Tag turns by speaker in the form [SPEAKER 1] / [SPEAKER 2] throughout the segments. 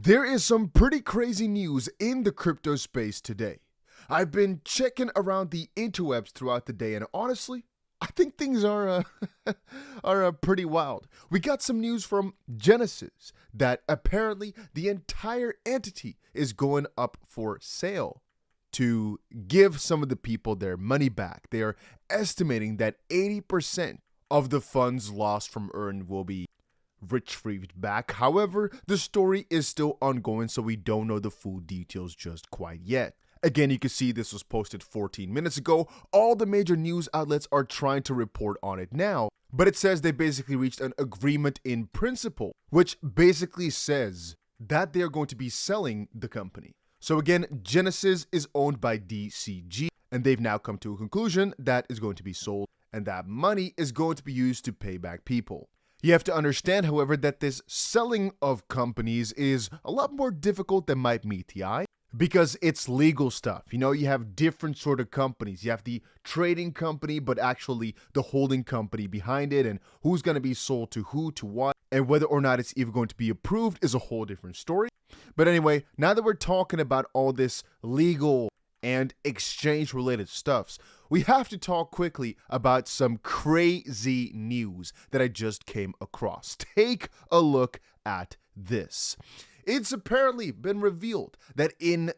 [SPEAKER 1] There is some pretty crazy news in the crypto space today. I've been checking around the interwebs throughout the day, and honestly, I think things are pretty wild. We got some news from Genesis that apparently the entire entity is going up for sale to give some of the people their money back. They are estimating that 80% of the funds lost from Earn will be retrieved back. However, the story is still ongoing, so we don't know the full details just quite yet. Again, you can see this was posted 14 minutes ago. All the major news outlets are trying to report on it now, but it says they basically reached an agreement in principle, which basically says that they are going to be selling the company. So again, Genesis is owned by DCG, and they've now come to a conclusion that is going to be sold, and that money is going to be used to pay back people. You have to understand, however, that this selling of companies is a lot more difficult than might meet the eye because it's legal stuff. You have different sort of companies. You have the trading company, but actually the holding company behind it, and who's going to be sold to who, to what, and whether or not it's even going to be approved is a whole different story. But anyway, now that we're talking about all this legal and exchange-related stuffs, we have to talk quickly about some crazy news that I just came across. Take a look at this. It's apparently been revealed that in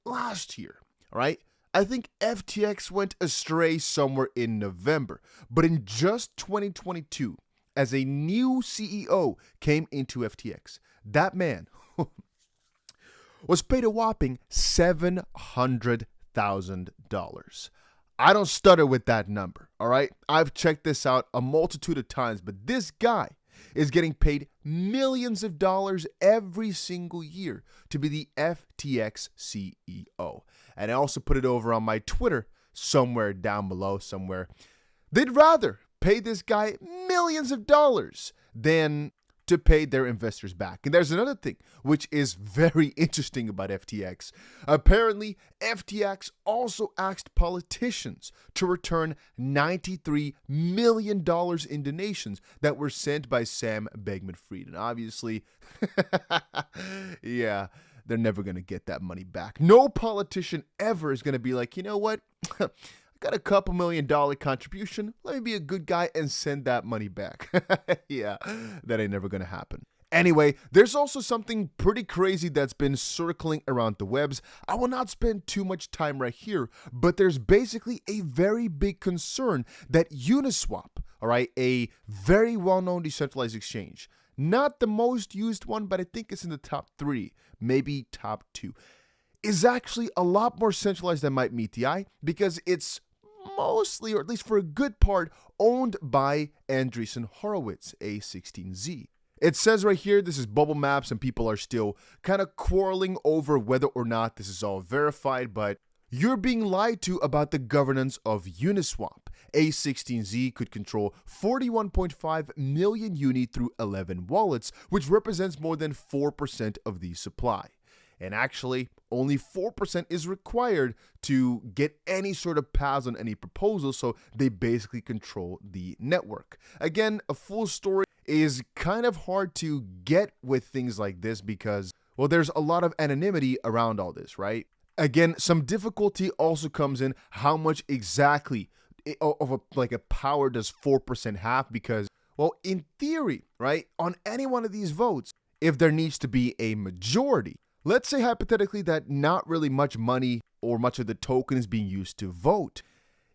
[SPEAKER 1] last year, right? I think FTX went astray somewhere in November, but in just 2022, as a new CEO came into FTX, that man was paid a whopping $700,000. I don't stutter with that number, all right? I've checked this out a multitude of times, but this guy is getting paid millions of dollars every single year to be the FTX CEO. And I also put it over on my Twitter somewhere down below somewhere. They'd rather pay this guy millions of dollars than to pay their investors back. And there's another thing which is very interesting about FTX. Apparently, FTX also asked politicians to return $93 million in donations that were sent by Sam Bankman-Fried. And obviously, yeah, they're never going to get that money back. No politician ever is going to be like, you know what? Got a couple $1 million contribution. Let me be a good guy and send that money back. Yeah, that ain't never gonna happen. Anyway, there's also something pretty crazy that's been circling around the webs. I will not spend too much time right here, but there's basically a very big concern that Uniswap, all right, a very well-known decentralized exchange, not the most used one, but I think it's in the top 3, maybe top 2, is actually a lot more centralized than might meet the eye because it's mostly, or at least for a good part, owned by Andreessen Horowitz, A16Z. It says right here, this is bubble maps, and people are still kind of quarreling over whether or not this is all verified, but you're being lied to about the governance of Uniswap. A16Z could control 41.5 million uni through 11 wallets, which represents more than 4% of the supply. And actually, only 4% is required to get any sort of pass on any proposal, so they basically control the network. Again, a full story is kind of hard to get with things like this because, well, there's a lot of anonymity around all this, right? Again, some difficulty also comes in how much exactly of a power does 4% have because, well, in theory, right, on any one of these votes, if there needs to be a majority, let's say hypothetically that not really much money or much of the token is being used to vote.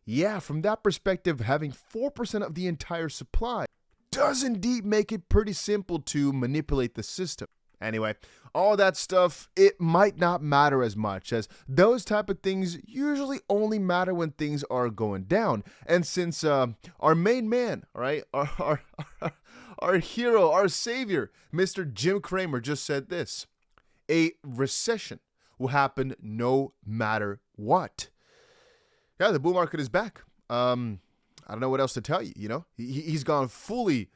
[SPEAKER 1] Yeah, from that perspective, having 4% of the entire supply does indeed make it pretty simple to manipulate the system. Anyway, all that stuff, it might not matter as much as those type of things usually only matter when things are going down. And since our main man, right, our hero, our savior, Mr. Jim Cramer just said this: a recession will happen no matter what. Yeah, the bull market is back. I don't know what else to tell you, He's gone full-fledged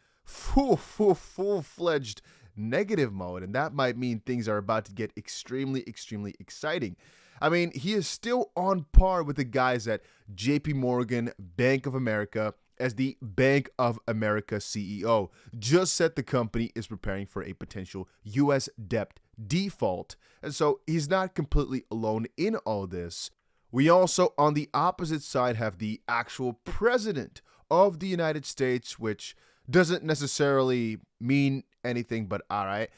[SPEAKER 1] negative mode, and that might mean things are about to get extremely, extremely exciting. I mean, he is still on par with the guys at JP Morgan, Bank of America, as the Bank of America CEO. Just said the company is preparing for a potential U.S. debt default. And so he's not completely alone in all this. We also, on the opposite side, have the actual president of the United States, which doesn't necessarily mean anything, but all right,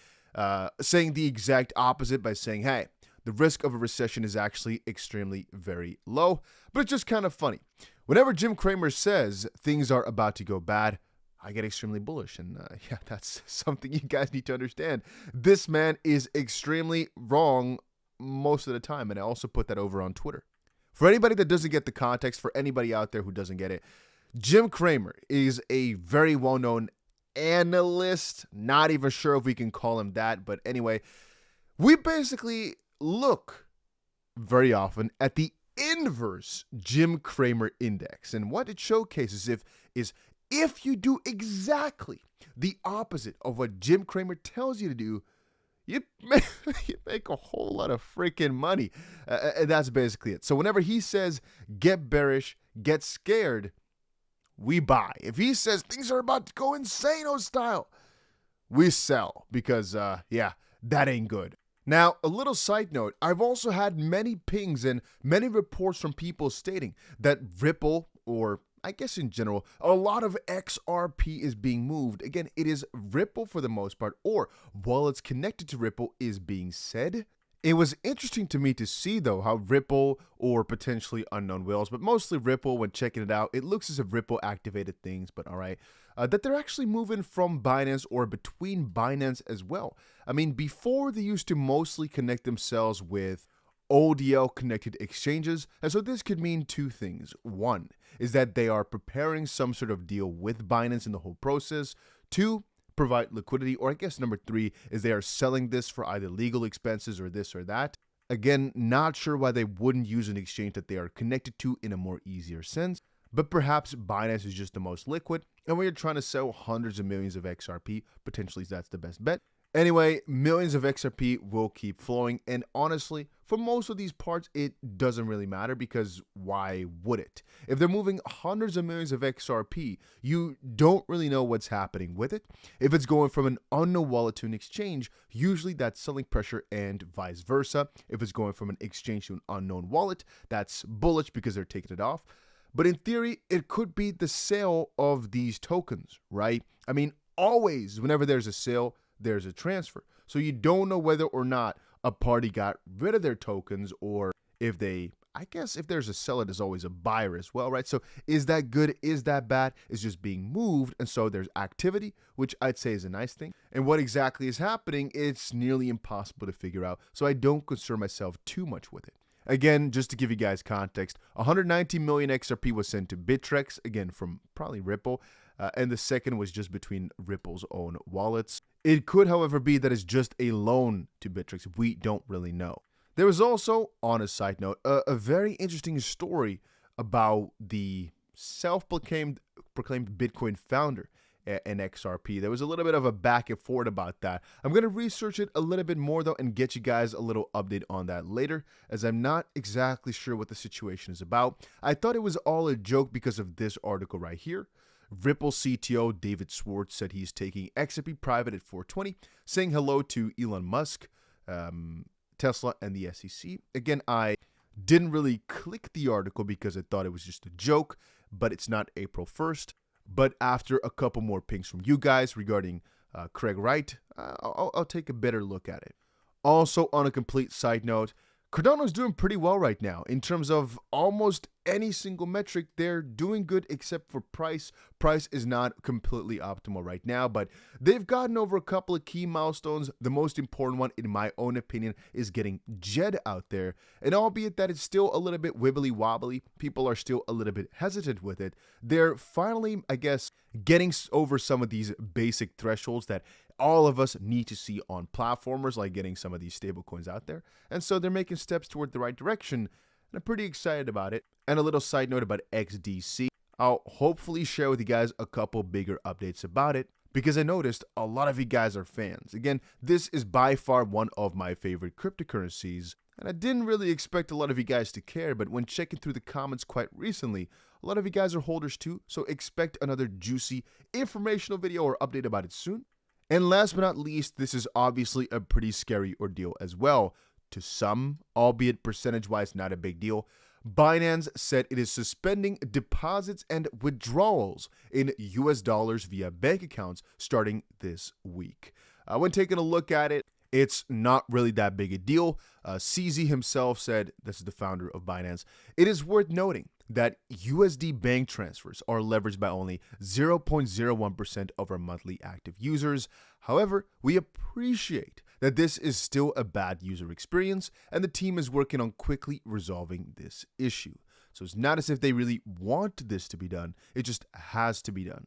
[SPEAKER 1] saying the exact opposite by saying, hey, the risk of a recession is actually extremely very low. But it's just kind of funny. Whenever Jim Cramer says things are about to go bad, I get extremely bullish. And yeah, that's something you guys need to understand. This man is extremely wrong most of the time. And I also put that over on Twitter. For anybody that doesn't get the context, for anybody out there who doesn't get it, Jim Cramer is a very well-known analyst. Not even sure if we can call him that. But anyway, we basically look very often at the inverse Jim Cramer index. And what it showcases is if you do exactly the opposite of what Jim Cramer tells you to do, you make a whole lot of freaking money. And that's basically it. So whenever he says, get bearish, get scared, we buy. If he says things are about to go insano style, we sell because, yeah, that ain't good. Now, a little side note, I've also had many pings and many reports from people stating that Ripple, or I guess in general, a lot of XRP is being moved. Again, it is Ripple for the most part, or wallets connected to Ripple is being said. It was interesting to me to see, though, how Ripple, or potentially unknown whales, but mostly Ripple, when checking it out, it looks as if Ripple activated things, but all right, that they're actually moving from Binance or between Binance as well. I mean, before they used to mostly connect themselves with ODL connected exchanges, and so this could mean two things. One is that they are preparing some sort of deal with Binance in the whole process. Two, provide liquidity, or I guess number three is they are selling this for either legal expenses or this or that. Again, not sure why they wouldn't use an exchange that they are connected to in a more easier sense, but perhaps Binance is just the most liquid, and when you're trying to sell hundreds of millions of XRP, potentially that's the best bet. Anyway, millions of XRP will keep flowing, and honestly, for most of these parts, it doesn't really matter because why would it? If they're moving hundreds of millions of XRP, you don't really know what's happening with it. If it's going from an unknown wallet to an exchange, usually that's selling pressure and vice versa. If it's going from an exchange to an unknown wallet, that's bullish because they're taking it off. But in theory, it could be the sale of these tokens, right? I mean, always, whenever there's a sale, there's a transfer. So you don't know whether or not a party got rid of their tokens, or if they, I guess if there's a seller, there's always a buyer as well, right? So is that good? Is that bad? It's just being moved. And so there's activity, which I'd say is a nice thing. And what exactly is happening, it's nearly impossible to figure out. So I don't concern myself too much with it. Again, just to give you guys context, 119 million XRP was sent to Bittrex, again, from probably Ripple. And the second was just between Ripple's own wallets. It could, however, be that it's just a loan to Bittrex. We don't really know. There was also, on a side note, a very interesting story about the self-proclaimed Bitcoin founder in XRP. There was a little bit of a back and forth about that. I'm going to research it a little bit more, though, and get you guys a little update on that later, as I'm not exactly sure what the situation is about. I thought it was all a joke because of this article right here. Ripple CTO David Schwartz said he's taking XRP private at 420, saying hello to Elon Musk, Tesla, and the SEC. Again, I didn't really click the article because I thought it was just a joke, but it's not April 1st. But after a couple more pings from you guys regarding Craig Wright, I'll take a better look at it. Also, on a complete side note, Cardano's doing pretty well right now. In terms of almost any single metric, they're doing good except for price. Price is not completely optimal right now, but they've gotten over a couple of key milestones. The most important one, in my own opinion, is getting JED out there. And albeit that it's still a little bit wibbly wobbly, people are still a little bit hesitant with it. They're finally, I guess, getting over some of these basic thresholds that all of us need to see on platformers, like getting some of these stable coins out there. And so they're making steps toward the right direction, and I'm pretty excited about it. And a little side note about XDC. I'll hopefully share with you guys a couple bigger updates about it, because I noticed a lot of you guys are fans. Again, this is by far one of my favorite cryptocurrencies, and I didn't really expect a lot of you guys to care, but when checking through the comments quite recently, a lot of you guys are holders too, so expect another juicy informational video or update about it soon. And last but not least, this is obviously a pretty scary ordeal as well. To some, albeit percentage-wise not a big deal, Binance said it is suspending deposits and withdrawals in US dollars via bank accounts starting this week. When taking a look at it, it's not really that big a deal. CZ himself said, this is the founder of Binance, it is worth noting that USD bank transfers are leveraged by only 0.01% of our monthly active users. However, we appreciate that this is still a bad user experience, and the team is working on quickly resolving this issue. So it's not as if they really want this to be done, it just has to be done.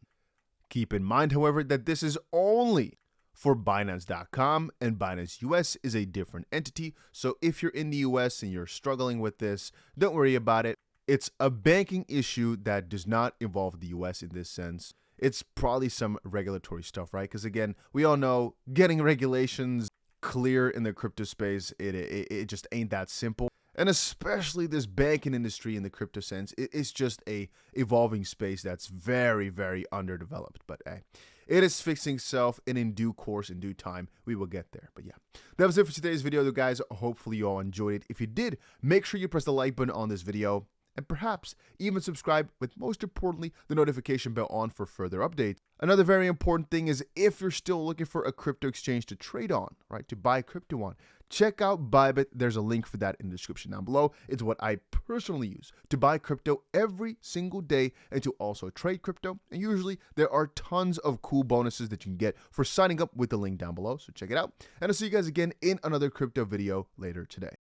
[SPEAKER 1] Keep in mind, however, that this is only for Binance.com, and Binance US is a different entity. So if you're in the US and you're struggling with this, don't worry about it. It's a banking issue that does not involve the US in this sense. It's probably some regulatory stuff, right? Because again, we all know getting regulations clear in the crypto space, it just ain't that simple. And especially this banking industry in the crypto sense, it's just a evolving space that's very, very underdeveloped. But hey, it is fixing itself, and in due course, in due time, we will get there. But yeah, that was it for today's video, though, guys. Hopefully you all enjoyed it. If you did, make sure you press the like button on this video, and perhaps even subscribe, with most importantly, the notification bell on for further updates. Another very important thing is, if you're still looking for a crypto exchange to trade on, right, to buy crypto on, check out Bybit. There's a link for that in the description down below. It's what I personally use to buy crypto every single day and to also trade crypto. And usually there are tons of cool bonuses that you can get for signing up with the link down below. So check it out. And I'll see you guys again in another crypto video later today.